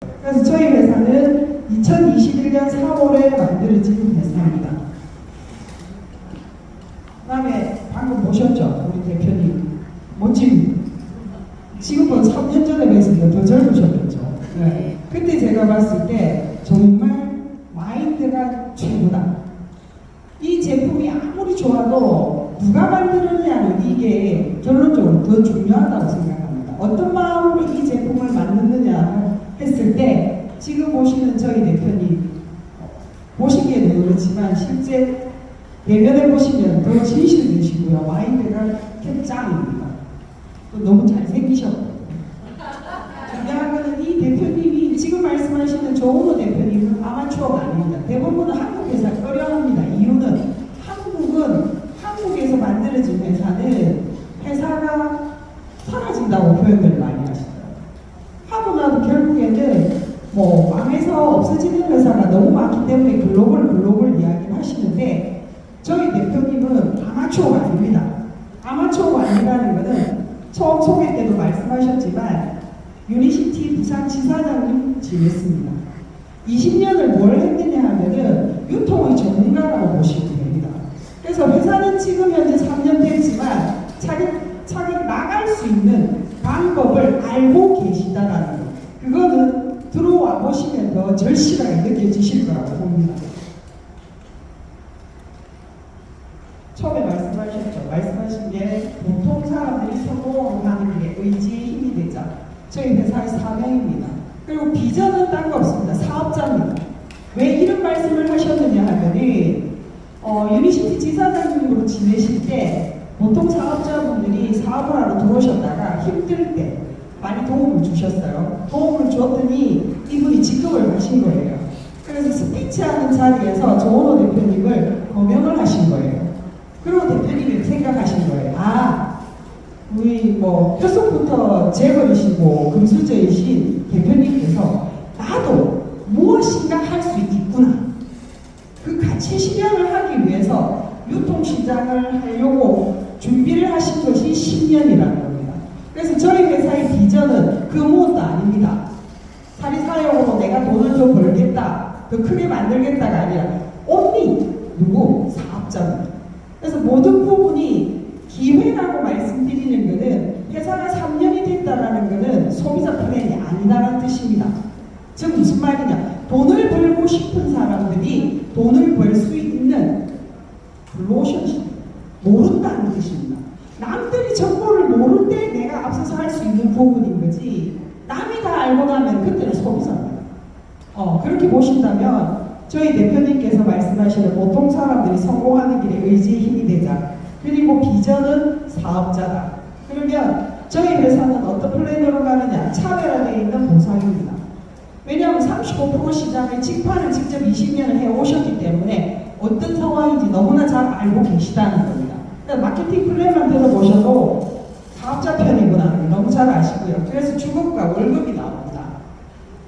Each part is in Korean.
그래서 저희 회사는 2021년 4월에 만들어진 회사입니다. 그 다음에 방금 보셨죠? 우리 대표님. 멋진, 지금은 3년 전에 비해서 더 젊으셨겠죠. 네. 그때 제가 봤을 때 정말 마인드가 최고다. 이 제품이 아무리 좋아도 누가 만들었냐는 이게 결론적으로 더 중요하다고 생각합니다. 어떤 마음으로 이 제품을 만드느냐 했을 때 지금 보시는 저희 대표님 보시기에는 그렇지만 실제 대면에 보시면 더 진실되시고요. 마인드가 캡짱입니다. 또 너무 잘생기셨고 중요한 거는 이 대표님이 지금 말씀하시는 조은호 대표님은 아마추어가 아닙니다. 대부분은 한국 회사 어려합니다. 이유는 한국에서 만들어진 회사는 회사가 사라진다고 표현을 많이 하시더라고요. 하고 나도 결국에는 뭐 망해서 없어지는 회사가 너무 많기 때문에 글로벌 이야기를 하시는데 저희 대표님은 아마추어가 아닙니다. 아마추어가 아니라는 것은 처음 소개 때도 말씀하셨지만 유니시티 부산 지사장님 지냈습니다. 20년을 뭘 했느냐 하면은 유통의 전문가라고 보시면 됩니다. 그래서 회사는 지금 현재 3년 됐지만 차기 나갈 수 있는 방법을 알고 계시다라는 것. 그거는 들어와 보시면 더 절실하게 느껴지실 거라고 봅니다. 처음에 말씀하신 게 보통 사람들이 성공하는 게 의지의 힘이 되자. 저희 회사의 사명입니다. 그리고 비전은 딴 거 없습니다. 사업자입니다. 왜 이런 말씀을 하셨느냐 하면은 유니시티 지사장님으로 지내실 때 보통 사업자분들이 사업을 하러 들어오셨다가 힘들 때 많이 도움을 주셨어요. 도움을 줬더니 이분이 직급을 가신 거예요. 그래서 스피치하는 자리에서 조은호 대표님을 거명을 하신 거예요. 그리고 대표님이 생각하신 거예요. 아, 우리 뭐 뼛속부터 재벌이시고 금수저이신 대표님께서 나도 무엇인가 할 수 있구나. 그 가치 실현을 하기 위해서 유통시장을 하려고 준비를 하신 것이 10년이라는 겁니다. 그래서 저희 회사의 비전은 그 무엇도 아닙니다. 사리사욕으로 내가 돈을 더 벌겠다, 더 크게 만들겠다가 아니라 only 누구? 사업자입니다. 그래서 모든 부분이 기회라고 말씀드리는 것은 회사가 3년이 됐다라는 것은 소비자 플랜이 아니다라는 뜻입니다. 즉 무슨 말이냐? 돈을 벌고 싶은 사람들이 돈을 벌 수 있는 블루오션십 모른다는 뜻입니다. 남들이 정보를 모를 때 내가 앞서서 할 수 있는 부분인 거지 남이 다 알고 나면 그때는 소비자입니다. 그렇게 보신다면 저희 대표님께서 말씀하시는 보통 사람들이 성공하는 길에 의지의 힘이 되자 그리고 비전은 사업자다. 그러면 저희 회사는 어떤 플랜으로 가느냐? 차별화되어 있는 보상입니다. 왜냐하면 35% 시장의 직판을 직접 20년을 해오셨기 때문에 어떤 상황인지 너무나 잘 알고 계시다는 겁니다. 그러니까 마케팅 플랜만 들어보셔도 사업자 편이구나 너무 잘 아시고요. 그래서 주급과 월급이 나옵니다.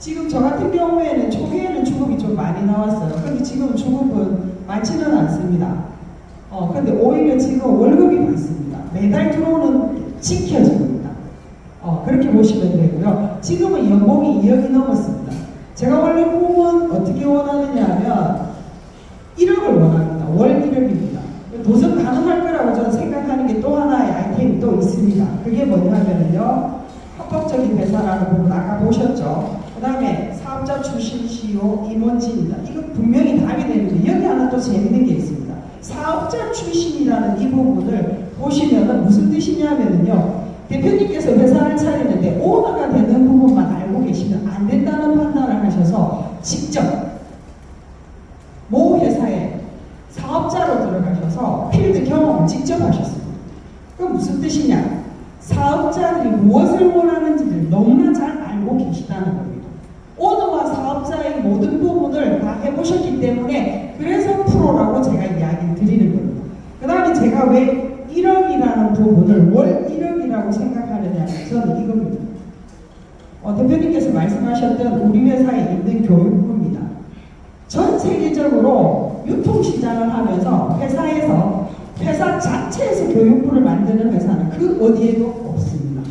지금 저 같은 경우에는 초기에는 주급이 좀 많이 나왔어요. 근데 지금 주급은 많지는 않습니다. 근데 오히려 지금 월급이 많습니다. 매달 들어오는 지켜집니다. 그렇게 보시면 되고요. 지금은 연봉이 2억이 넘었습니다. 제가 원래 꿈은 어떻게 원하느냐 하면 1억을 원합니다. 월 1억입니다. 도전 가능할 거라고 저는 생각하는 게 또 하나의 아이템이 또 있습니다. 그게 뭐냐면요. 합법적인 회사라는 부분 아까 보셨죠. 그 다음에 사업자 출신 CEO 임원진입니다. 이거 분명히 답이 되는데 여기 하나 또 재밌는 게 있습니다. 사업자 출신이라는 이 부분을 보시면은 무슨 뜻이냐면요. 대표님께서 회사를 차리는데 오너가 되는 부분만 알고 계시면 안 된다는 판단을 하셔서 직접 모 회사에 사업자로 들어가셔서 필드 경험을 직접 하셨습니다. 그럼 무슨 뜻이냐? 사업자들이 무엇을 원하는지를 너무나 잘 알고 계시다는 겁니다. 오너와 사업자의 모든 부분을 다 해보셨기 때문에 그래서 프로라고 제가 이야기를 드리는 겁니다. 그 다음에 제가 왜 1억이라는 부분을 월 1억이라고 생각하느냐 저는 이겁니다. 대표님께서 말씀하셨던 우리 회사에 있는 교육부입니다. 전 세계적으로 유통시장을 하면서 회사 자체에서 교육부를 만드는 회사는 그 어디에도 없습니다.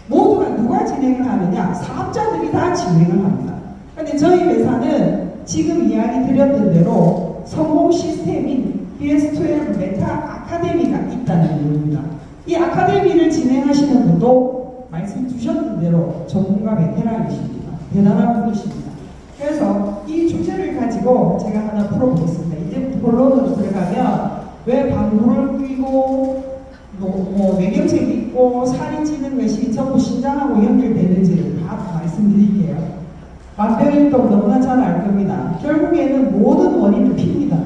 모두가 누가 지내 진행을 하느냐? 사업자들이 다 진행을 합니다. 근데 저희 회사는 지금 이야기 드렸던 대로 성공 시스템인 BS12 메타 아카데미가 있다는 이유입니다. 이 아카데미를 진행하시는 분도 말씀 주셨던 대로 전문가 베테랑이십니다. 대단한 분이십니다. 그래서 이 주제를 가지고 제가 하나 풀어보겠습니다. 이제 본론으로 들어가면 왜 방구를 끼고 뇌경색 있고 살이 찌는 것이 전부 신장하고 연결되는지를 다 말씀드릴게요. 만병일동 너무나 잘 알 겁니다. 결국에는 모든 원인은 피입니다.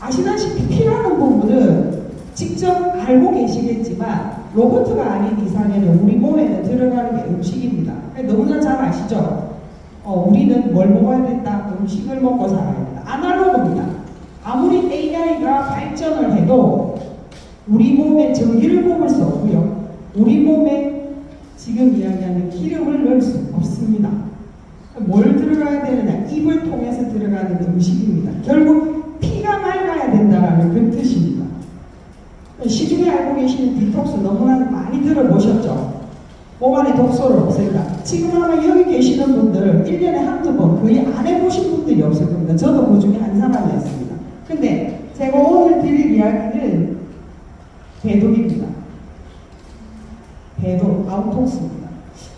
아시다시피 피라는 부분은 직접 알고 계시겠지만 로봇가 아닌 이상에는 우리 몸에는 들어가는 게 음식입니다. 너무나 잘 아시죠? 우리는 뭘 먹어야 된다? 음식을 먹고 살아야 된다. 아날로그입니다. 아무리 AI가 발전을 해도 우리 몸에 전기를 뽑을 수 없고요. 우리 몸에 지금 이야기하는 기름을 넣을 수 없습니다. 뭘 들어가야 되느냐? 입을 통해서 들어가는 음식입니다. 결국 피가 맑아야 된다는 그 뜻입니다. 시중에 알고 계시는 디톡스 너무나 많이 들어보셨죠? 몸 안에 독소를 없앨까? 지금 아마 여기 계시는 분들 1년에 한두 번 거의 안 해보신 분들이 없을 겁니다. 저도 그 중에 한 사람이었습니다. 근데 제가 오늘 드릴 이야기는 배독입니다. 배독, 아웃톡스입니다.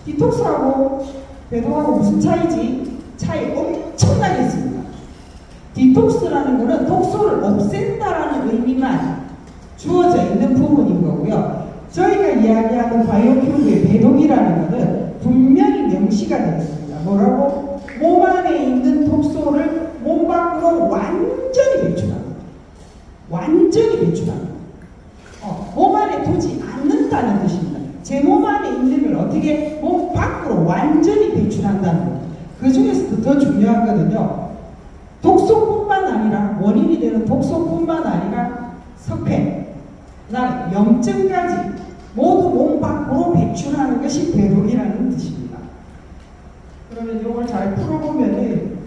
디톡스하고 배독하고 무슨 차이지? 차이 엄청나게 있습니다. 디톡스라는 것은 독소를 없앤다라는 의미만 주어져 있는 부분인 거고요. 저희가 이야기하는 바이오큐브의 배독이라는 것은 분명히 명시가 되어 있습니다. 뭐라고? 몸 안에 있는 독소를 몸 밖으로 완전히 배출합니다. 완전히 배출합니다. 몸 안에 두지 않는다는 뜻입니다. 제 몸 안에 있는 걸 어떻게 몸 밖으로 완전히 배출한다는 것. 그 중에서도 더 중요한 거는요. 독소뿐만 아니라 원인이 되는 독소뿐만 아니라 석회, 그다음에 염증까지 모두 몸 밖으로 배출하는 것이 배독이라는 뜻입니다. 그러면 이걸 잘 풀어보면은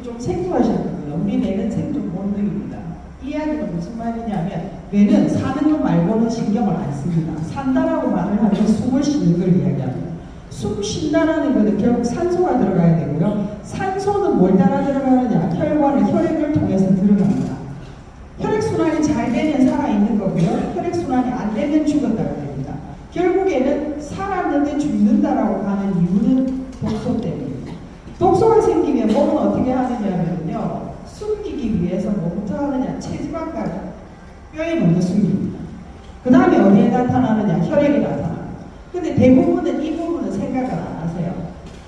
좀 생소하셨거든요. 우리 뇌는 생존 본능입니다. 이 이야기는 무슨 말이냐면 뇌는 사는 것 말고는 신경을 안 씁니다. 산다라고 말을 하면 숨을 쉬는 걸 이야기합니다. 숨 쉰다라는 것은 결국 산소가 들어가야 되고요. 산소는 뭘 따라 들어가느냐? 혈관에 혈액을 통해서 들어갑니다. 혈액순환이 잘 되면 살아있는 거고요. 혈액순환이 안 되면 죽었다가 됩니다. 결국에는 살았는데 죽는다라고 하는 이유는 독소 때문입니다. 독소가 생기면 몸은 어떻게 하느냐면요. 숨기기 위해서 뭐부터 하느냐? 체지방까지 뼈에 먼저 숨깁니다. 그 다음에 어디에 나타나느냐? 혈액에 나타납니다. 근데 대부분은 이 부분은 생각을 안 하세요.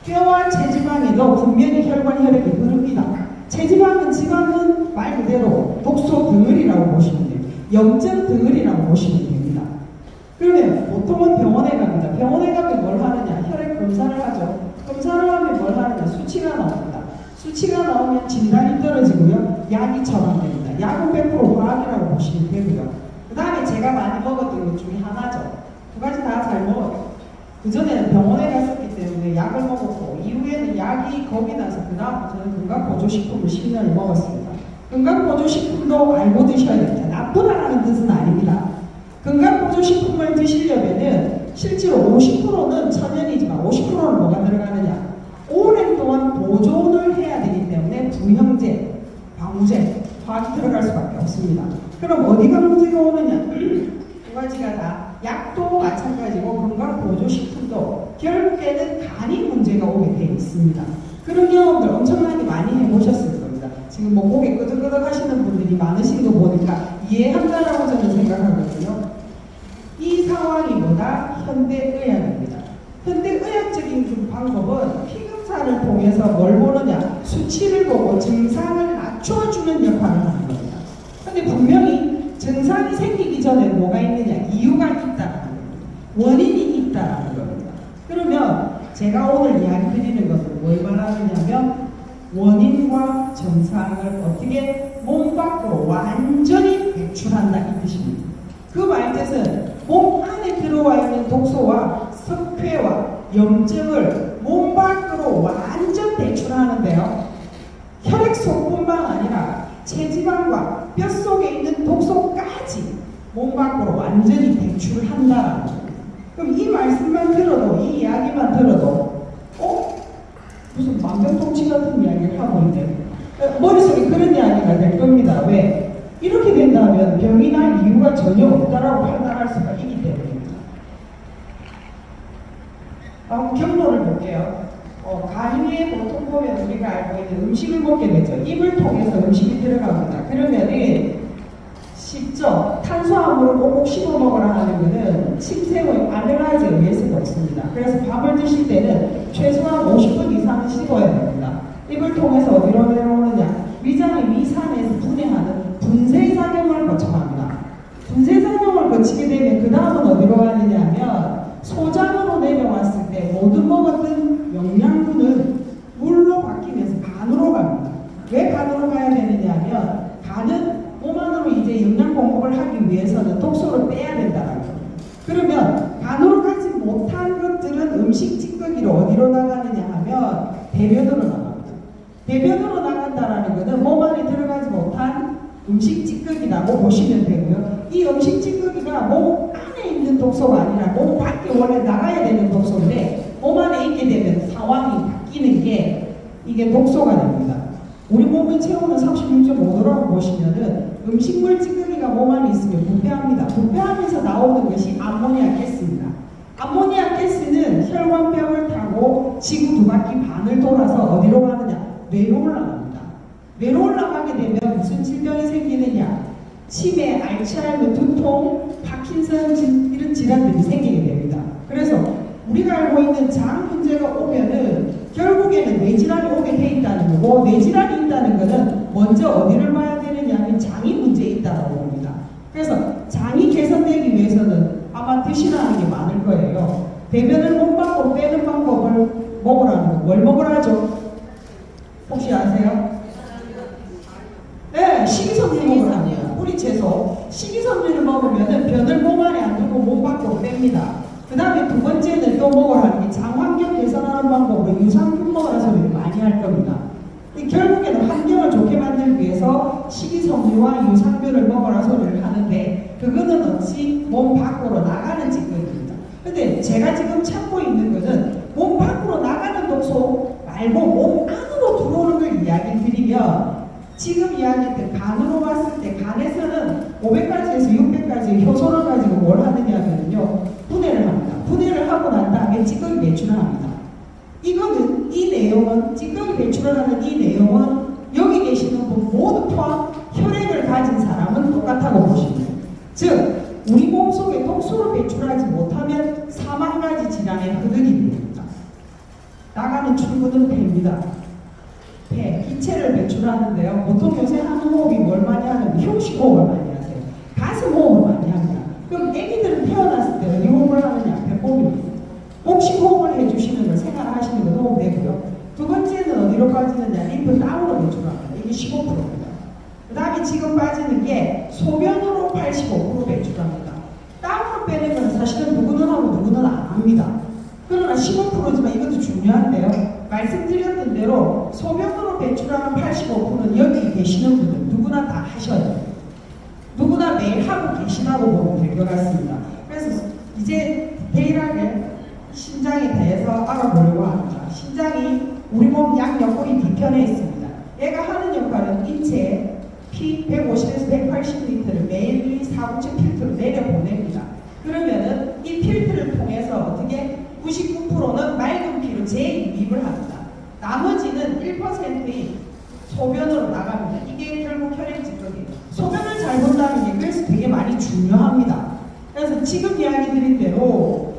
뼈와 체지방에도 분명히 혈관 혈액이 흐릅니다. 체지방은 지방은 말 그대로 독소 덩어리라고 보시면 돼요. 염증 덩어리라고 보시면 됩니다. 그러면 보통은 병원에 갑니다. 병원에 가면 뭘 하느냐? 혈액 검사를 하죠. 검사를 하면 뭘 하느냐? 수치가 나옵니다. 수치가 나오면 진단이 떨어지고요. 약이 처방됩니다. 약은 100% 화학이라고 보시면 되고요. 그 다음에 제가 많이 먹었던 것 중에 하나죠. 두 가지 다 잘 먹어요. 그전에는 병원에 갔었기 때문에 약을 먹었고 이후에는 약이 겁이 나서 그 다음 저는 건강보조식품을 10년을 먹었습니다. 건강보조식품도 알고 드셔야 됩니다. 나쁘다라는 뜻은 아닙니다. 건강보조식품을 드시려면은 실제로 50%는 천연이지만 50%는 뭐가 들어가느냐? 오랜 동안 보존을 해야 되기 때문에 부형제, 방부제, 화학이 들어갈 수밖에 없습니다. 그럼 어디가 문제가 오느냐? 두 가지가 다 약도 마찬가지고 건강보조식품도 결국에는 간이 문제가 오게 되어 있습니다. 그런 경험들 엄청나게 많이 해보셨을 겁니다. 지금 뭐 고개 끄덕끄덕 하시는 분들이 많으신 거 보니까 이해한다라고 저는 생각하거든요. 이 상황이 뭐다? 현대의학입니다. 현대의학적인 방법은 피검사를 통해서 뭘 보느냐? 수치를 보고 증상을 낮춰주는 역할을 하는 겁니다. 근데 분명히 증상이 생기기 전에 뭐가 있느냐? 이유가 있다라는 겁니다. 원인이 있다라는 겁니다. 그러면 제가 오늘 이야기 드리는 것은 뭘 말하느냐면 원인과 증상을 어떻게 몸 밖으로 완전히 배출한다 이 뜻입니다. 그 말뜻은 몸 안에 들어와 있는 독소와 석회와 염증을 몸 밖으로 완전 배출하는데요. 혈액 속뿐만 아니라 체지방과 뼛속에 있는 독소까지 몸 밖으로 완전히 배출을 한다라는 겁니다. 그럼 이 말씀만 들어도, 이 이야기만 들어도, 무슨 만병통치 같은 이야기를 하고 있네. 머릿속에 그런 이야기가 될 겁니다. 왜? 이렇게 된다면 병이 날 이유가 전혀 없다라고 판단할 수가 있기 때문입니다. 다음 경로를 볼게요. 간이에 보통 보면 우리가 알고 있는 음식을 먹게 되죠. 입을 통해서 음식이 들어갑니다. 그러면은 쉽죠. 탄수화물을 꼭꼭 씹어 먹으라 하는 것은 침샘의 아밀라이즈에 의해서는 없습니다. 그래서 밥을 드실 때는 최소한 50분 이상은 씹어야 됩니다. 입을 통해서 어디로 내려오느냐? 위장의 위산에서 분해하는 분쇄작용을 거쳐갑니다. 분쇄작용을 거치게 되면 그 다음은 어디로 가느냐 하면 소장으로 내려왔을 때 모두 먹었던 영양분은 물로 바뀌면서 간으로 갑니다. 왜 간으로 가야 되느냐 하면 간은 몸 안으로 이제 영양 공급을 하기 위해서는 독소를 빼야 된다는 거예요. 그러면 간으로 가지 못한 것들은 음식 찌꺼기로 어디로 나가느냐 하면 대변으로 나갑니다. 대변으로 나간다라는 것은 몸 안에 들어가지 못한 음식 찌꺼기라고 보시면 되고요. 이 음식 찌꺼기가 몸 안에 있는 독소가 아니라 몸 밖에 원래 나가야 되는 독소인데 몸 안에 있게 되면 상황이 바뀌는 게 이게 독소가 됩니다. 우리 몸을 채우는 36.5도라고 보시면은 음식물 찌꺼기가 몸 안에 있으면 부패합니다. 부패하면서 나오는 것이 암모니아 가스입니다. 암모니아 가스는 혈관벽을 타고 지구 두 바퀴 반을 돌아서 어디로 가느냐? 뇌로 올라갑니다. 뇌로 올라가게 되면 무슨 질병이 생기느냐? 치매, 알츠하이머, 두통, 파킨슨 이런 질환들이 생기게 됩니다. 그래서 우리가 알고 있는 장 문제가 오면은 결국에는 뇌질환이 오게 돼 있다는 거고, 뇌질환이 있다는 것은 먼저 어디를 봐야 되느냐 하면 장이 문제 있다고 봅니다. 그래서 장이 개선되기 위해서는 아마 드시라는 게 많을 거예요. 대변을 몸 밖으로 빼는 방법을 먹으라는 거. 뭘 먹으라죠? 혹시 아세요? 네, 식이섬유 먹으랍니다. 뿌리 채소. 식이섬유를 먹으면 변을 몸 안에 안 두고 몸 밖으로 뺍니다. 그 다음에 두 번째는 또 먹으라는 게 장환경 개선하는 방법으로 유산균 먹으라 소리를 많이 할 겁니다. 결국에는 환경을 좋게 만들기 위해서 식이섬유와 유산균을 먹으라 소리를 하는데 그거는 어찌 몸 밖으로 나가는 찌꺼기입니다. 근데 제가 지금 찾고 있는 것은 몸 밖으로 나가는 독소 말고 몸 안으로 들어오는 걸 이야기 드리면 지금 이야기했던 간으로 봤을 때 간에서는 500가지에서 600가지의 효소를 가지고 뭘 하느냐 하면요 분해를 합니다. 분해를 하고 난 다음에 찌꺼기 배출을 합니다. 이거는 이 내용은 찌꺼기 배출을 하는 이 내용은 여기 계시는 분 모두 포함 혈액을 가진 사람은 똑같다고 보시면 돼요. 즉 우리 몸속에 독소를 배출하지 못하면 4만 가지 질환의 흡입이 됩니다. 나가는 출구는 폐입니다. 폐, 기체를 배출하는데요. 보통 요새 하는 호흡이 뭘 많이 하냐면 휴식 호흡을 많이 하세요. 가슴 호흡을 많이 합니다. 그럼 애기들은 태어났을 때 어디 호흡을 하느냐? 배꼽입니다. 복식 호흡을 해주시는 걸 생활하시는 건 호흡 되고요. 두 번째는 어디로 빠지느냐? 림프 다운으로 배출합니다. 이게 15%입니다. 그 다음에 지금 빠지는 게 소변으로 85% 배출합니다. 다운으로 빼는 건 사실은 누구는 하고 누구는 안 합니다. 그러나 15%지만 이것도 중요한데요. 말씀드렸던 대로 소변으로 배출하는 85%는 여기 계시는 분들 누구나 다 하셔야 돼요. 누구나 매일 하고 계시다고 보면 될 것 같습니다. 그래서 이제 디테일하게 신장에 대해서 알아보려고 합니다. 신장이 우리 몸 양옆구리 뒤편에 있습니다. 얘가 하는 역할은 인체에 피 150에서 180리터를 매일 사구체 필터로 내려보냅니다. 그러면은 이 필터를 통해서 어떻게 99%는 맑은 피로 재유입을 합니다. 나머지는 1%의 소변으로 나갑니다. 이게 결국 혈액 찌꺼기예요. 소변을 잘 본다는 게 그래서 되게 많이 중요합니다. 그래서 지금 이야기 드린 대로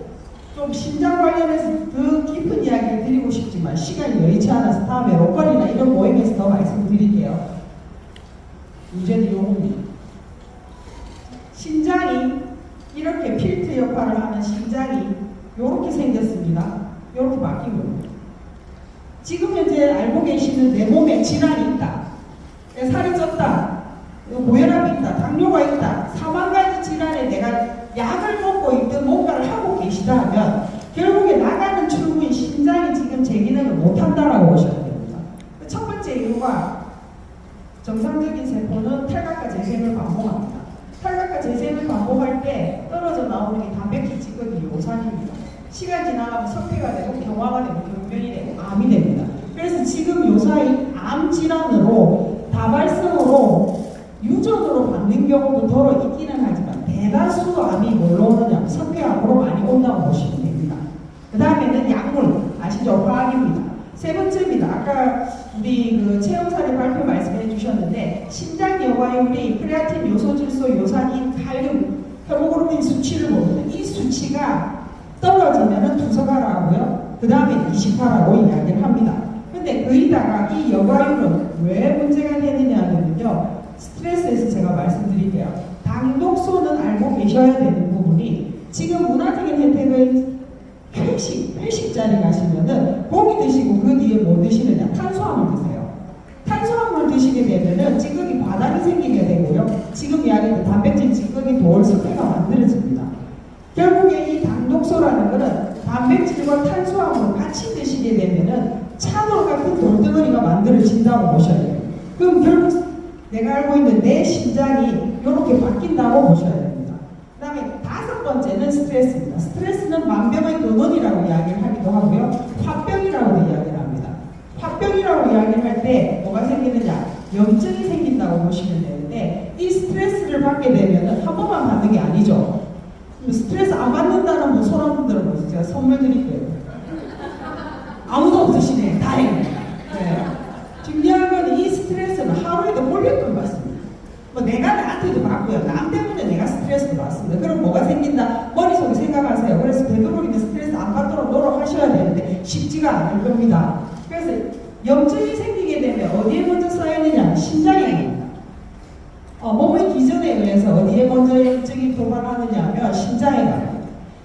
좀 신장 관련해서 더 깊은 이야기를 드리고 싶지만 시간이 여의치 않아서 다음에 로컬이나 이런 모임에서 더 말씀드릴게요. 문제는 요겁니다. 신장이 이렇게 필터 역할을 하는 신장이 이렇게 생겼습니다. 이렇게 바뀐 겁니다. 지금 현재 알고 계시는 내 몸에 질환이 있다. 살이 쪘다. 고혈압이 있다. 당뇨가 있다. 4만 가지 질환에 내가 약을 먹고 있든 뭔가를 하고 계시다 하면 결국에 나가는 출구인 신장이 지금 제 기능을 못한다라고 보셔야 됩니다. 첫 번째 이유가 정상적인 세포는 탈각과 재생을 반복합니다. 탈각과 재생을 반복할 때 떨어져 나오는 게 단백질 찌꺼기요. 요산입니다. 시간 지나가면 석회가 되고 경화가 되고 경변이 되고 암이 됩니다. 그래서 지금 요사이 암 질환으로 다발성으로 유전으로 받는 경우도 더러 있기는 하지만 대다수 암이 뭘로 오느냐 석회암으로 많이 온다고 보시면 됩니다. 그 다음에는 약물 아시죠? 화학입니다. 세 번째입니다. 아까 우리 그 체험사례 발표 말씀해 주셨는데 심장 여과율이 크레아틴, 요소질소, 요산인, 칼륨, 헤모글로빈 수치를 보면 이 수치가 떨어지면은 투석하라고요. 그 다음에 이식하라고 이야기를 합니다. 근데 거기다가 이 여과율은 왜 문제가 되느냐면요. 스트레스에서 제가 말씀드릴게요. 당독소는 알고 계셔야 되는 부분이 지금 문화적인 혜택은 회식 자리 가시면은 고기 드시고 그 뒤에 뭐 드시느냐 탄수화물 드세요. 탄수화물 드시게 되면은 찌꺼기 바닥이 생기게 되고요. 지금 이야기했던 단백질 찌꺼기 돌 석회가 만들어집니다. 결국에 이 당독소라는 것은 단백질과 탄수화물을 같이 드시게 되면은 찬물 같은 돌덩어리가 만들어진다고 보셔야 돼요. 그럼 결국 내가 알고 있는 내 심장이 이렇게 바뀐다고 보셔야 됩니다. 그 다음에 다섯 번째는 스트레스입니다. 스트레스는 만병의 근원이라고 이야기를 하기도 하고요. 화병이라고도 이야기를 합니다. 화병이라고 이야기를 할 때 뭐가 생기느냐? 염증이 생긴다고 보시면 되는데 이 스트레스를 받게 되면 한 번만 받는 게 아니죠. 스트레스 안 받는다는 분 손 한번 들어보세요. 제가 선물 드릴게요. 아무도 없으시네. 다행이에요. 네. 중요한 건 이 스트레스는 하루에도 몰려끔 받습니다. 뭐 내가 나한테도 받고요. 남 때문에 내가 스트레스도 받습니다. 그럼 뭐가 생긴다? 머릿속에 생각하세요. 그래서 되도록이면 스트레스 안 받도록 노력하셔야 되는데 쉽지가 않을 겁니다. 그래서 염증이 생기게 되면 어디에 먼저 쌓이느냐? 심장에 있습니다. 몸의 기전에 의해서 어디에 먼저 염증이 도달하느냐 하면 심장에 갑니다.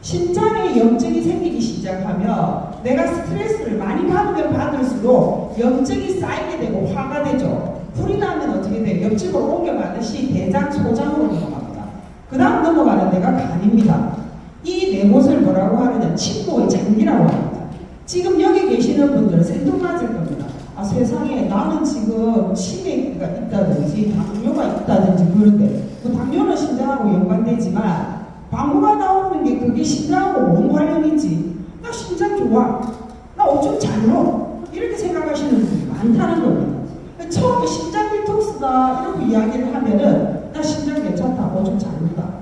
심장에 염증이 생기기 시작하면 내가 스트레스를 많이 받으면 받을수록 염증이 쌓이게 되고 화가 되죠. 불이 나면 어떻게 돼요? 옆집으로 옮겨가듯이 대장, 소장으로 넘어갑니다. 그 다음 넘어가는 데가 간입니다. 이 네 곳을 뭐라고 하느냐? 침모의 장기라고 합니다. 지금 여기 계시는 분들은 생뚱맞을 겁니다. 아, 세상에 나는 지금 치매가 있다든지 당뇨가 있다든지 그런데 그 당뇨는 심장하고 연관되지만 광고가 나오는 게 그게 심장하고 뭔 관련인지 나 심장 좋아 나 엄청 잘 넣어 이렇게 생각하시는 분들이 많다는 겁니다. 처음에 심장 디톡스다 이렇게 이야기를 하면은 나 심장 괜찮다 좀 잘 넣다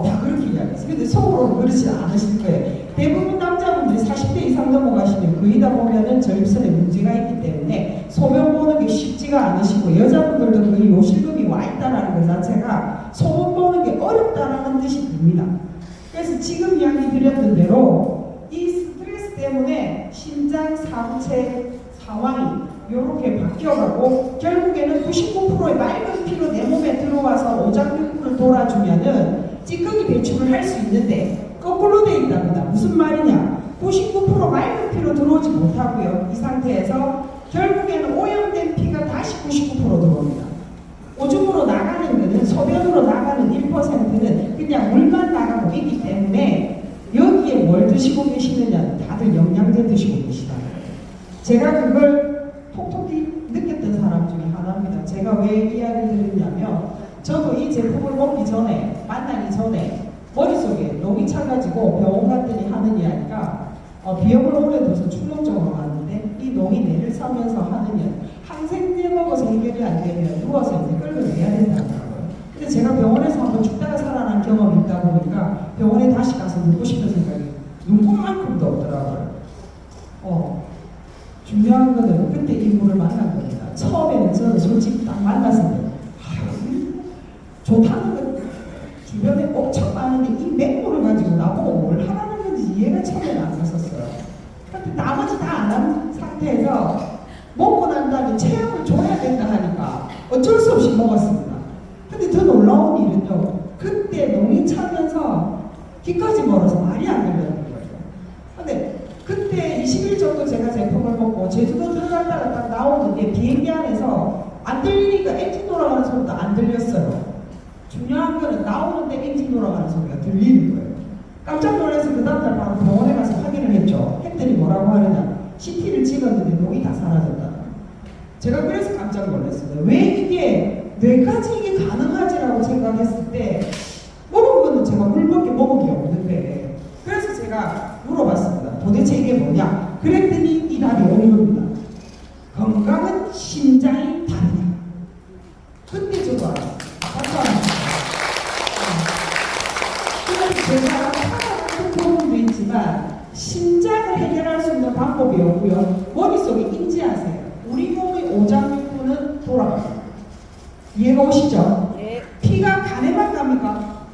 다 그렇게 이야기했어요. 근데 속으로는 그렇지 않으실 거예요. 대부분 남자분들이 40대 이상 넘어가시면 거의 다 보면은 전립선에 문제가 있기 때문에 소변 보는 게 쉽지가 않으시고 여자분들도 거의 요실금이 와 있다는 것 자체가 소변 보는 게 어렵다는 뜻이 됩니다. 그래서 지금 이야기 드렸던 대로 이 스트레스 때문에 심장 상체 상황이 이렇게 바뀌어가고 결국에는 99%의 맑은 피로 내 몸에 들어와서 오장육부를 돌아주면은 찌꺼기 배출을 할 수 있는데 거꾸로 돼 있답니다. 무슨 말이냐? 99% 맑은 피로 들어오지 못하고요. 이 상태에서 결국에는 오염된 피가 다시 99% 들어옵니다. 오줌으로 나가는 것은 소변으로 나가는 1%는 그냥 물만 나가고 있기 때문에 여기에 뭘 드시고 계시느냐? 다들 영양제 드시고 계시다는 거예요. 제가 그걸 톡톡히 느꼈던 사람 중에 하나입니다. 제가 왜 이야기를 드리냐면 저도 이 제품을 먹기 전에 만나기 전에 머릿속에 녹이 차가지고 병원 갔더니 하는 이야기가 비염을 오래 둬서 충동적으로 갔는데 이 녹이 뇌를 싸면서 하는 이야기 항생제 먹어서 해결이 안 되면 누워서 이제 끌어내야 된다고요. 근데 제가 병원에서 한번 죽다가 살아난 경험이 있다 보니까 병원에 다시 가서 눕고 싶은 생각이 눈꽃만큼도 없더라고요. 중요한 거는 그때 인물을 만난 겁니다. 처음에는 저는 솔직히 딱 만났을 때 좋다는 건 주변에 엄청 많은데 이 맹물을 가지고 나보고 뭘 하라는 건지 이해가 처음에는 안 갔었어요. 근데 나머지 다 안 한 상태에서 먹고 난 다음에 체험을 줘야 된다 하니까 어쩔 수 없이 먹었습니다. 근데 더 놀라운 일은요. 그때 농이 차면서 귀까지 멀어서 말이 안 들리는 거예요. 근데 그때 20일 정도 제가 제품을 먹고 제주도 들어갔다가 딱 나오는데 비행기 안에서 안 들리니까 엔진 돌아가는 소리도 안 들렸어요. 중요한 거는 나오는데 엔진 돌아가는 소리가 들리는 거예요. 깜짝 놀라서 그 다음날 바로 병원에 가서 확인을 했죠. 했더니 뭐라고 하느냐. CT를 찍었는데 녹이 다 사라졌다. 제가 그래서 깜짝 놀랐어요. 왜 이게 뇌까지 이게 가능하지라고 생각했을 때 먹은 거는 제가 물밖에 먹은 게 없는데 그래서 답이 오입니다. 건강은 심장이 다르다. 근데 저거 알았어요. 그래서 제가 하나같은 부분도 있지만 심장을 해결할 수 있는 방법이 없고요. 머릿속에 인지하세요. 우리 몸의 오장육부는 돌아갑니다. 이해가 오시죠? 네. 피가 간에만 갑니까?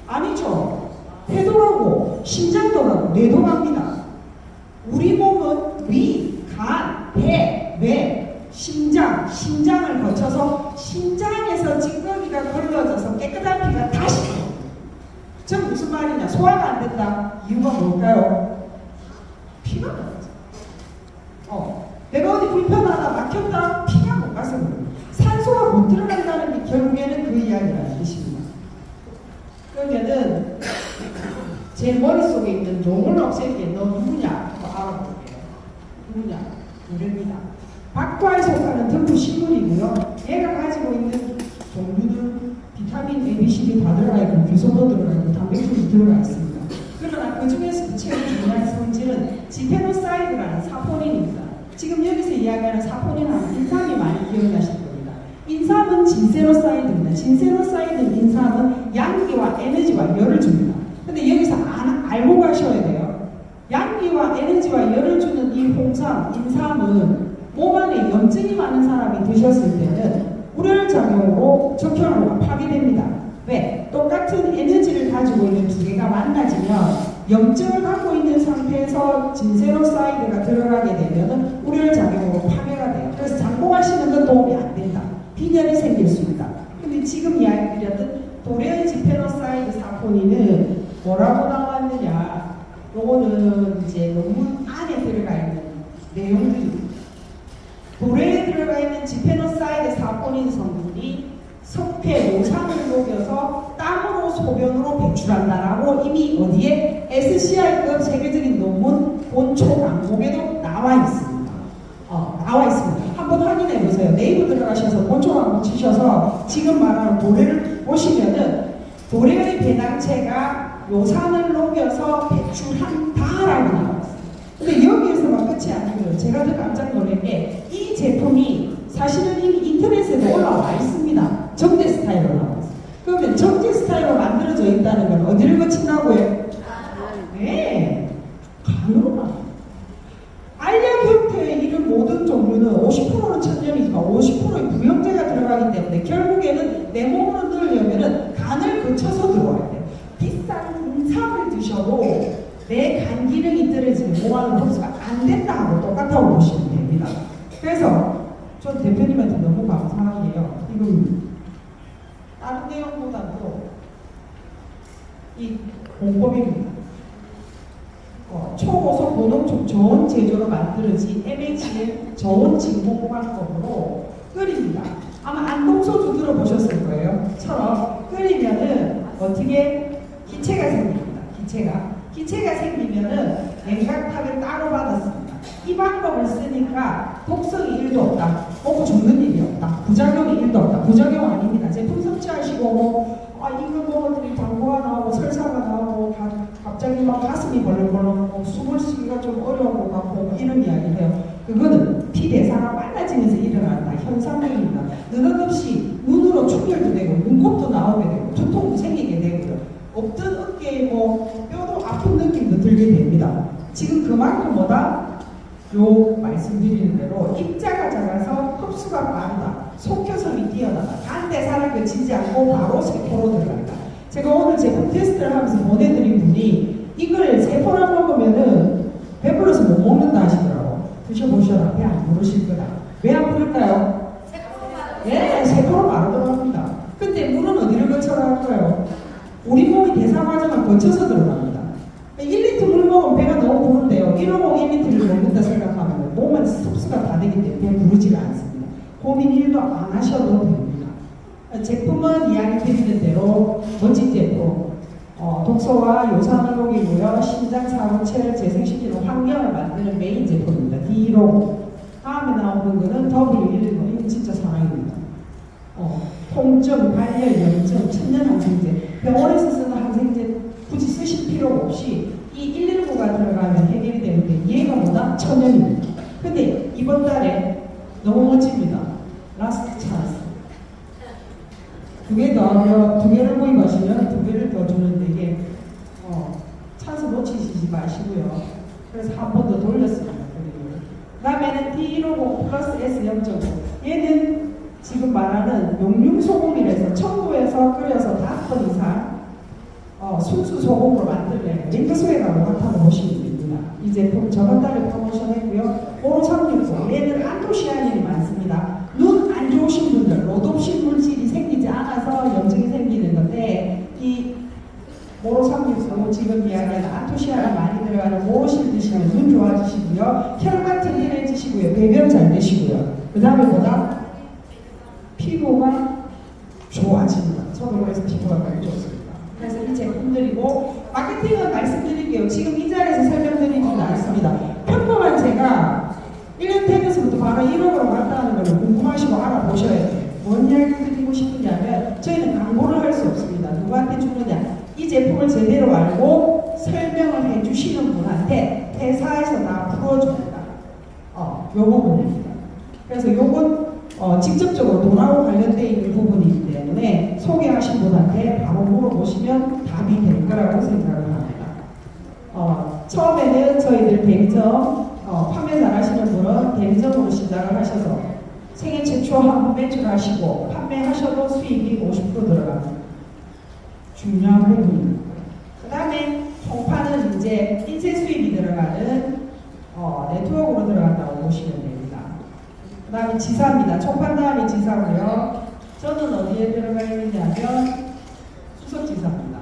아니죠. 폐도라고 심장도라고 뇌도 갑니다. 우리 몸은 위, 간, 배, 뇌, 심장을 거쳐서 심장에서 찌꺼기가 걸러져서 깨끗한 피가 다시 들어옵니다. 저 무슨 말이냐? 소화가 안 된다. 이유가 뭘까요? 피가 나가죠. 내가 어디 불편하다, 막혔다, 피가 못 가서 그래요. 산소가 못 들어간다는 게 결국에는 그 이야기라는 뜻입니다. 그러면은 제 머릿속에 있는 용을 없앨게 너 누구냐? 한번 알아볼게요. 누구냐? 노래입니다. 박과에 속하는 덤프식물이고요. 얘가 가지고 있는 종류는 비타민 A, B, C, D 다 들어가 있고 규소도 들어가 있고 단백질이 들어가 있습니다. 그러나 그 중에서도 최고 중요한 성질은 지페노사이드라는 사포닌입니다. 지금 여기서 이야기하는 사포닌은 인삼이 많이 기억나실 겁니다. 인삼은 진세노사이드입니다. 진세노사이드 인삼은 양기와 에너지와 열을 줍니다. 근데 여기서 알고 가셔야 돼요. 양기와 에너지와 열을 주는 이 홍삼, 인삼은 몸 안에 염증이 많은 사람이 드셨을 때는 우렬작용으로 적혈구가 파괴됩니다. 왜? 똑같은 에너지를 가지고 있는 두 개가 만나지면 염증을 갖고 있는 상태에서 진세노사이드가 들어가게 되면 우렬작용으로 파괴가 돼요. 그래서 장봉하시는 건 도움이 안 된다. 빈혈이 생길 수 있다. 근데 지금 이야기 드렸던 도레 지페노사이드 사포닌은 뭐라고 나왔느냐? 요거는 이제 논문 안에 들어가 있는 내용들입니다. 도레에 들어가 있는 지페노사이드 사포닌 성분이 석회, 요산을 녹여서 땀으로 소변으로 배출한다라고 이미 어디에 SCI급 세계적인 논문 본초 강목에도 나와 있습니다. 나와 있습니다. 한번 확인해 보세요. 네이버 들어가셔서 본초 강목 치셔서 지금 말하는 도레를 보시면은 도레의 배당체가 요산을 녹여서 배출한다라고 나와 있어요. 근데 여기에서만 끝이 아니고요. 제가 더 깜짝 놀란 게 이 제품이 사실은 이미 인터넷에도 올라와 있습니다. 정제 스타일로 나와 있어요. 그러면 정제 스타일로 만들어져 있다는 건 어디를 거친다고요? 네, 간으로 나와요. 알약 형태의 이런 모든 종류는 50%는 천연이지만 50%의 부영제가 들어가기 때문에 결국에는 내 몸으로 넣으려면 간을 거쳐서 들어와야 돼요. 비싼 인삼을 드셔도 내 간 기능이 떨어지는 몸 안으로 흡수가 안 된다고 똑같다고 보시면 됩니다. 그래서 전 대표님한테 너무 감사한 게요. 이건 다른 내용보다도 이 공법입니다. 초고속 고농축 저온 제조로 만들어진 MHL 저온 진공 방법으로 끓입니다. 아마 안동소주 들어보셨을 거예요. 처럼 끓이면은 어떻게 기체가 생깁니다. 기체가 생기면은 냉각탑을 따로 받았습니다. 이 방법을 쓰니까 독성이 1도 없다. 먹고 죽는 일이 없다. 부작용이 1도 없다. 부작용 아닙니다. 제품 섭취하시고 이거 먹었더니 당뇨가 나오고 설사가 나오고 갑자기 막 가슴이 벌렁벌렁하고 숨을 쉬기가 좀 어려운 것 같고 이런 이야기를 해요. 그거는 피 대사가 빨라지면서 일어난다. 현상입니다. 느닷없이 눈으로 충혈도 되고 눈곱도 나오게 되고 두통도 생기게 되고요. 없던 어깨에 뼈도 아픈 느낌도 들게 됩니다. 지금 그만큼 뭐다? 요 말씀드리는 대로 입자가 작아서 흡수가 빠르다. 속효성이 뛰어나다. 간 대사를 거치지 않고 바로 세포로 들어간다. 제가 오늘 제품 테스트를 하면서 보내드린 분이 이걸 세포랑 먹으면은 배불러서 못 먹는다 하시더라고. 드셔보셔라. 배 안 부르실 거다. 왜 안 부를까요? 예, 세포로 바로 들어갑니다. 근데 물은 어디를 거쳐 갈까요? 우리 몸이 대사 과정을 거쳐서 들어갑니다. 1리터 물 먹으면 배가 너무 부른데요. 150 1리터를 먹는다 생각하면 몸은 흡수가 다 되기 때문에 배 부르지가 않습니다. 고민 1도 안 하셔도 됩니다. 제품은 이야기 드리는 대로 멋진 제품, 독소와 요산을 녹이고요. 심장 사고체를 재생시키는 환경을 만드는 메인 제품입니다. D로 다음에 나오는 거는 W119. 이건 진짜 사랑입니다. 통증, 발열, 염증, 천연 항생제, 병원에서 쓰는 항생제 굳이 쓰실 필요 없이 이 119가 들어가면 해결이 되는데 얘가 뭐다? 천연입니다. 근데 이번 달에 너무 멋집니다. 라스트 찬스. 두 개를 구입하시면 두 개를 더 주는데 이게 찬스 놓치시지 마시고요. 그래서 한 번 더 돌렸습니다. 그 다음에는 D150 플러스 S 0.5. 얘는 지금 말하는 용융 소금이라서 청도에서 끓여서 5번 이상 순수 소금으로 만들래 링크스웨가로 한번 보시면 됩니다. 이 제품 저번 달에 프로모션 했고요. 5360 얘는 안토시아닌이 많습니다. 눈 안 좋으신 분들 로독신 물질이 생기지 않아서 염증이 생기는 건데 이 모로365 지금 이야기하는 안토시아닌 많이 들어가는 모로실 드시면 눈 좋아지시고요. 혈관 튼튼해지시고요. 배변 잘 되시고요. 그 다음에 뭐다? 피부가 좋아집니다. 저도 그래서 피부가 많이 좋습니다. 그래서 이 제품들이고 마케팅은 말씀드릴게요. 지금 이 자리에서 설명드리지는 않습니다. 평범한 제가 1년 되면서부터 바로 1억으로 갔다는 걸 궁금하시고 알아보셔야 돼요. 뭔 이야기 드리고 싶으냐면 저희는 광고를 할 수 없습니다. 누구한테 주느냐? 이 제품을 제대로 알고 설명을 해주시는 분한테 회사에서 다 풀어줍니다. 요 부분입니다. 그래서 요건 직접적으로 돈하고 관련되어 있는 부분이기 때문에 소개하신 분한테 바로 물어보시면 답이 될 거라고 생각을 합니다. 처음에는 저희들 대리점 판매 잘하시는 분은 대리점으로 시작을 하셔서 생애 최초 한번 매출하시고 판매하셔도 수익이 50% 들어갑니다. 중요한 부분입니다. 그 다음에 총판은 이제 인쇄 수입이 들어가는 네트워크로 들어간다고 보시면 됩니다. 그 다음에 지사입니다. 총판 다음에 지사고요. 저는 어디에 들어가 있느냐면 수석지사입니다.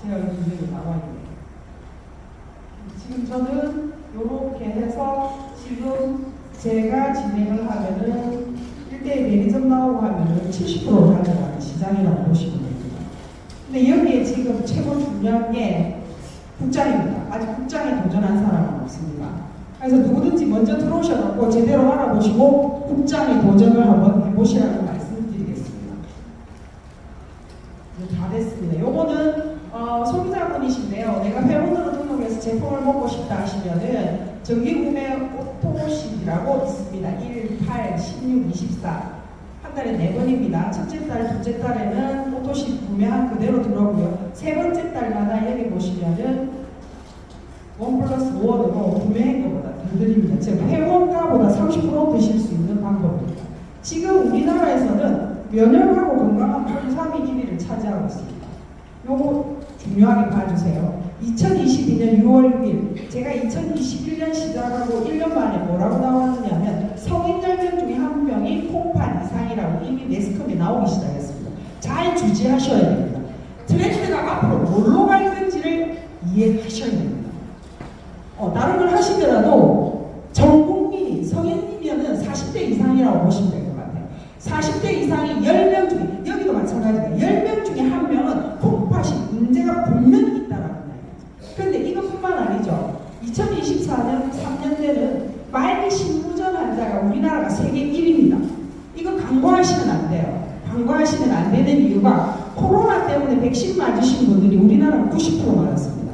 제가 여기 나와 있네요. 지금 저는 이렇게 해서 지금 제가 진행을 하면은 1대1 대리점 나오고 하면은 70% 가져가는 시장이라고 보시면 됩니다. 근데 여기에 지금 최고 중요한 게 국장입니다. 아직 국장에 도전한 사람은 없습니다. 그래서 누구든지 먼저 들어오셔서 제대로 알아보시고 국장에 도전을 한번 해보시라는 말씀드리겠습니다. 이제 다 됐습니다. 요거는 소비자분이신데요. 내가 회원으로 등록해서 제품을 먹고 싶다 하시면은 정기구매 오토십이라고 있습니다. 1, 8, 16, 24. 한 달에 4번입니다. 첫째 달, 둘째 달에는 오토십 구매한 그대로 들어오고요. 세 번째 달마다 여기 보시면은 1 플러스 5원으로 구매한 것보다 더 드립니다. 즉 회원가보다 30% 드실 수 있는 방법입니다. 지금 우리나라에서는 면역하고 건강한 품 3위 1위를 차지하고 있습니다. 요거 중요하게 봐주세요. 2022년 6월 6일 제가 2021년 시작하고 1년 만에 뭐라고 나왔느냐면 성인 10명 중에 1명이 콩팥 이상이라고 이미 매스컴에 나오기 시작했습니다. 잘 주지하셔야 됩니다. 트렌드가 앞으로 뭘로 갈 건지를 이해하셔야 됩니다. 다른 걸 하시더라도 전 국민이 성인이면은 40대 이상이라고 보시면 될 것 같아요. 40대 이상이 10명 중에 여기도 마찬가지입니다. 10명 중에 1명은 콩팥이 문제가 분명히 있다라는 이야기죠. 그런데 이것뿐만 아니죠. 2024년 3년 때는 말기 신부전 환자가 우리나라가 세계 1위입니다. 이거 광고하시면 안 돼요. 광고하시면 안 되는 이유가 코로나 때문에 백신 맞으신 분들이 우리나라는 90% 맞았습니다.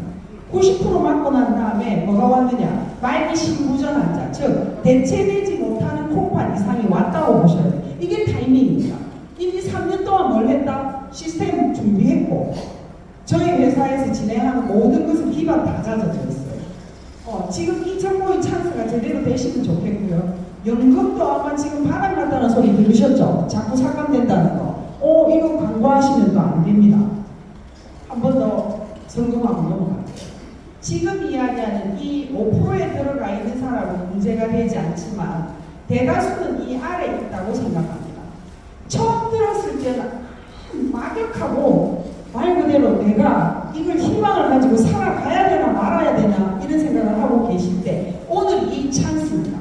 90% 맞고 난 다음에 뭐가 왔느냐? 말기 신부전 환자, 즉 대체되지 못하는 콩팥 이상이 왔다고 보셔야 돼요. 이게 타이밍입니다. 이미 3년 동안 뭘 했다? 시스템 준비했고 저희 회사에서 진행하는 모든 것은 기반 다 잡아져 있어요. 지금 이 정보의 찬스가 제대로 되시면 좋겠고요. 연금도 아마 지금 바닥 났다는 소리 들으셨죠? 자꾸 삭감된다는 거. 이거 광고하시면 또 안 됩니다. 한 번 더 점검하고 넘어갈게요. 지금 이야기하는 이 5%에 들어가 있는 사람은 문제가 되지 않지만 대다수는 이 아래에 있다고 생각합니다. 처음 들었을 때는 막역하고 말 그대로 내가 이걸 희망을 가지고 살아가야 되나 말아야 되나 이런 생각을 하고 계실 때 오늘 이 찬스입니다.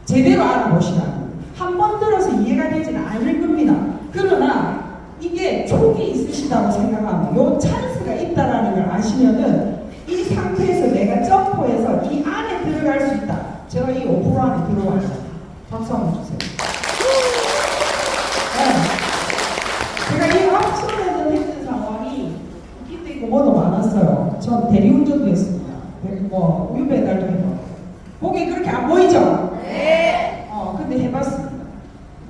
제대로 알아보시라고. 한 번 들어서 이해가 되지는 않을 겁니다. 그러나 이게 촉이 있으시다고 생각하면 이 찬스가 있다는 걸 아시면은 이 상태에서 내가 점프해서 이 안에 들어갈 수 있다. 제가 이 5% 안에 들어와요. 박수 한번 주세요. 네. 제가 이 앞선에는 했던 상황이 웃기도 있고 뭐도 많았어요. 전 대리운전도 했습니다. 우유 배달도 해요. 보기 그렇게 안 보이죠? 네. 근데 해봤습니다.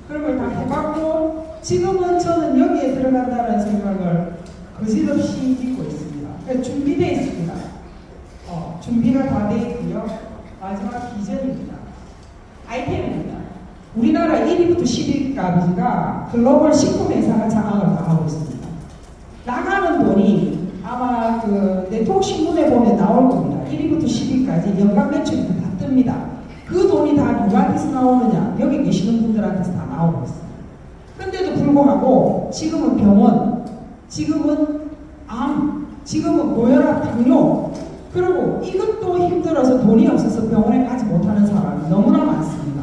그런 걸 다 해봤고 지금은 저는 여기에 들어간다는 생각을 거짓없이 믿고 있습니다. 그래서 준비되어 있습니다. 준비가 다 되어 있고요. 마지막 비전입니다. 아이템입니다. 우리나라 1위부터 10위까지가 글로벌 식품회사가 장악을 다 하고 있습니다. 나가는 돈이 아마 그 네트워크 신문에 보면 나올 겁니다. 1위부터 10위까지 연간 매출이 다 뜹니다. 그 돈이 다 누구한테서 나오느냐? 여기 계시는 분들한테서 다 나오고 있습니다. 근데도 불구하고 지금은 병원, 지금은 암, 지금은 고혈압, 당뇨, 그리고 이것도 힘들어서 돈이 없어서 병원에 가지 못하는 사람이 너무나 많습니다.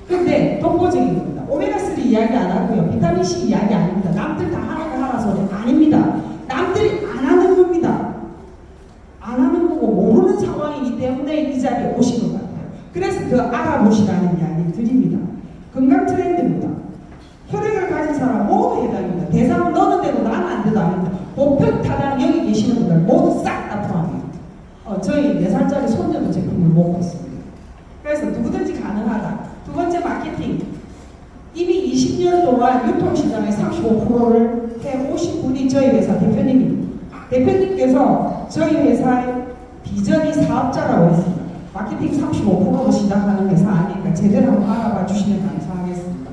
근데 독보적인 겁니다. 오메가3 이야기 안 하고요. 비타민C 이야기 아닙니다. 남들 다 하는 거 하나 소리 아닙니다. 남들이 안 하는 겁니다. 안 하는 거고 모르는 상황이기 때문에 이 자리에 오신 것 같아요. 그래서 그 알아보시라는 이야기 드립니다. 건강 트렌드입니다. 혈액을 가진 사람 모두 해당입니다. 대상은 넣는 대로 나는 안 돼도 아닙니다. 보편 타당 여기 계시는 분들 모두 싹 다 포함합니다. 저희 4살짜리 손녀도 제품을 먹고 있습니다. 그래서 누구든지 가능하다. 두 번째 마케팅. 이미 20년 동안 유통시장의 35%를 해오신 분이 저희 회사 대표님입니다. 대표님께서 저희 회사의 비전이 사업자라고 했습니다. 마케팅 35%로 시작하는 회사 아니니까 제대로 한번 알아봐 주시면 감사하겠습니다.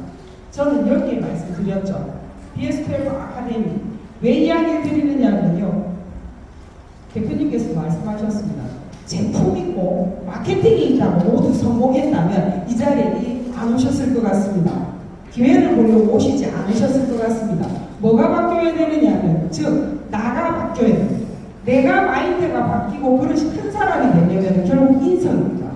저는 여기에 말씀드렸죠. BS12 아카데미. 왜 이야기를 드리느냐면요. 대표님께서 말씀하셨습니다. 제품이 있고 마케팅이 있다고 모두 성공했다면 이 자리에 안 오셨을 것 같습니다. 기회를 보려고 오시지 않으셨을 것 같습니다. 뭐가 바뀌어야 되느냐면 즉 나가 바뀌어야 됩니다. 내가 마인드가 바뀌고 그릇이 큰 사람이 되려면 결국 인성입니다.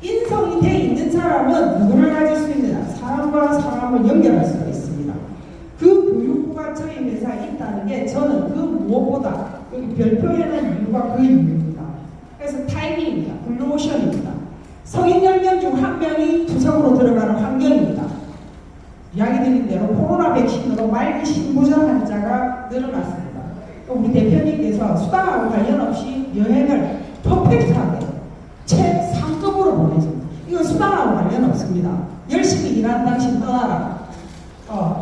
인성이 돼 있는 사람은 누구를 가질 수 있느냐? 사람과 사람을 연결할 수가 있습니다. 그 교육부가 저희 회사에 있다는 게 저는 그 무엇보다 여기 별표에는 이유가 그 이유입니다. 그래서 타이밍입니다. 블루오션입니다. 성인 10명 중 1명이 투석으로 들어가는 환경입니다. 이야기 드린 대로 코로나 백신으로 말기 신부전 환자가 늘어났습니다. 우리 대표님께서 수당하고 관련 없이 여행을 퍼펙트하게 최상급으로 보내줍니다. 이건 수당하고 관련 없습니다. 열심히 일하는 당신 떠나라.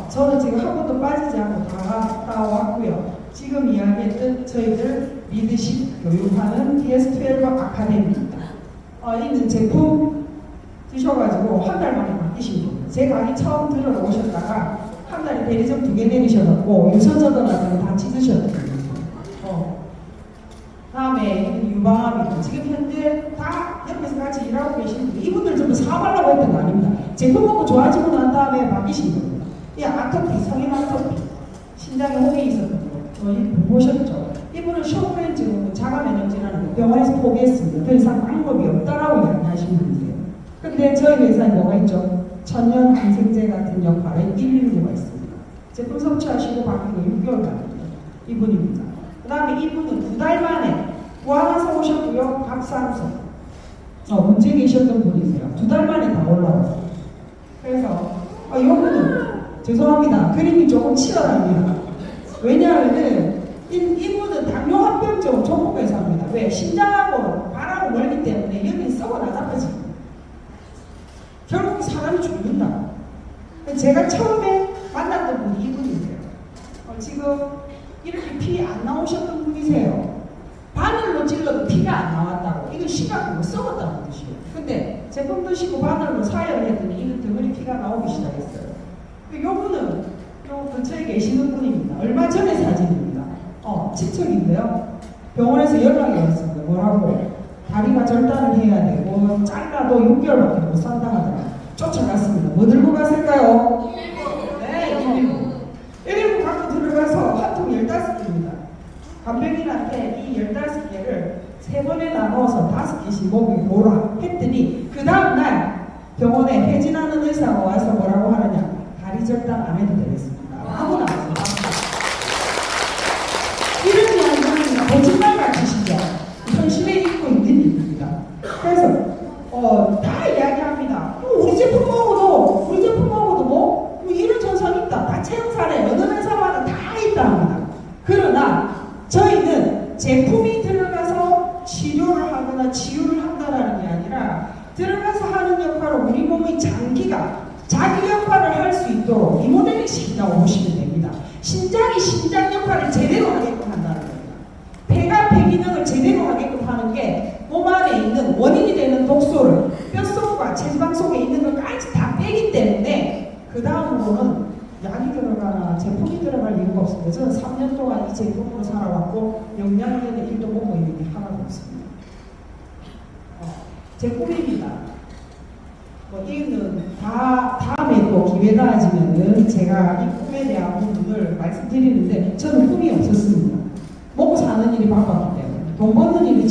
저는 지금 한 번도 빠지지 않고 다 갔다 왔고요. 지금 이야기했던 저희들 리더십 교육하는 BS12 아카데미입니다. 있는 제품 드셔가지고 한 달 만에 바뀌신 겁니다. 제 강의 처음 들으러 오셨다가 한 달에 대리점 2개 내리셔갖고 유선전화 같은 거 다 찢으셨거든요. 다음에 유방암이고 지금 현재 다 옆에서 같이 일하고 계시는 분들 이분들 전부 사업하려고 했던 거 아닙니다. 제품 먹고 좋아지고 난 다음에 바뀌신 겁니다. 이 아토피, 성인 아토피, 신장에 혹이 있었던 거 저희 보셨죠? 이분은 쇼크렌 증후군, 자가면역질환을 병원에서 포기했습니다. 더 이상 방법이 없다라고 이야기하시는 분이세요. 근데 저희 회사에 뭐가 있죠? 천연 항생제 같은 역할에 119가 있습니다. 제품 섭취하시고 바뀌고 6개월 만입니다. 이분입니다. 그 다음에 이분은 2달 만에 구하나서 오셨고요. 박상석. 문제 계셨던 분이세요. 2달 만에 다 올라왔어요. 그래서 이분은 죄송합니다. 그림이 조금 치열합니다. 왜냐하면 이분은 당뇨 합병증 전문회사입니다. 왜? 신장하고 발하고 멀기 때문에 여기 썩어 나잡아집니다. 결국 사람이 죽는다. 제가 처음에 만났던 분이 이분이세요. 지금 이렇게 피 안 나오셨던 분이세요. 바늘로 찔러도 피가 안 나왔다고. 이건 심각하고 썩었다는 뜻이에요. 근데 제품 드시고 바늘로 사혈을 했더니 이건 덩어리 피가 나오기 시작했어요. 요분은 요 근처에 계시는 분입니다. 얼마 전에 사진입니다. 친척인데요. 병원에서 연락이 왔습니다. 뭐라고? 다리가 절단을 해야 되고 잘라도 6개월밖에 못 산다 하더라고요. 쫓아갔습니다. 뭐 들고 갔을까요? 네, 119 갖고 들어가서 한 통 15개입니다. 간병인한테 이 15개를 3번에 나눠서 5개씩 먹이 보라 했더니 그 다음날 병원에 회진하는 의사가 와서 뭐라고 하느냐? 다리 절단 안 해도 되겠습니다. 하고 나왔습니다. 이런 이야기는 거짓말 같으시죠? 현실에 있고 있는 일입니다. 그래서 다 이야기합니다. 우리 제품 먹어도 뭐 이런 전선이 있다. 다 체형사례 어느 회사마다 다 있다 합니다. 그러나 저희는 제품이 들어가서 치료를 하거나 치유를 한다라는 게 아니라 우리 몸의 장기가 자기 역할을 할 수 있도록 리모델링 시킨다고 보시면 됩니다. 심장이 심장 역할을 제대로 하게끔 한다는 겁니다. 폐가 폐 기능을 제대로 하게끔 하는 게 몸 안에 있는 원인이 되는 독소를 뼛속과 체지방 속에 있는 것까지 다 빼기 때문에 그 다음으로는 약이 들어가나 제품이 들어갈 이유가 없습니다. 저는 3년 동안 이 제품으로 살아왔고 영양제는 1도 못 먹는 게 하나도 없습니다. 제 꿈입니다. 이거는 다음에 또 기회가 가지면은 제가 이 꿈에 대한 부분을 말씀드리는데 저는 꿈이 없었습니다. 먹고 사는 일이 바빴기 때문에 돈 버는 일이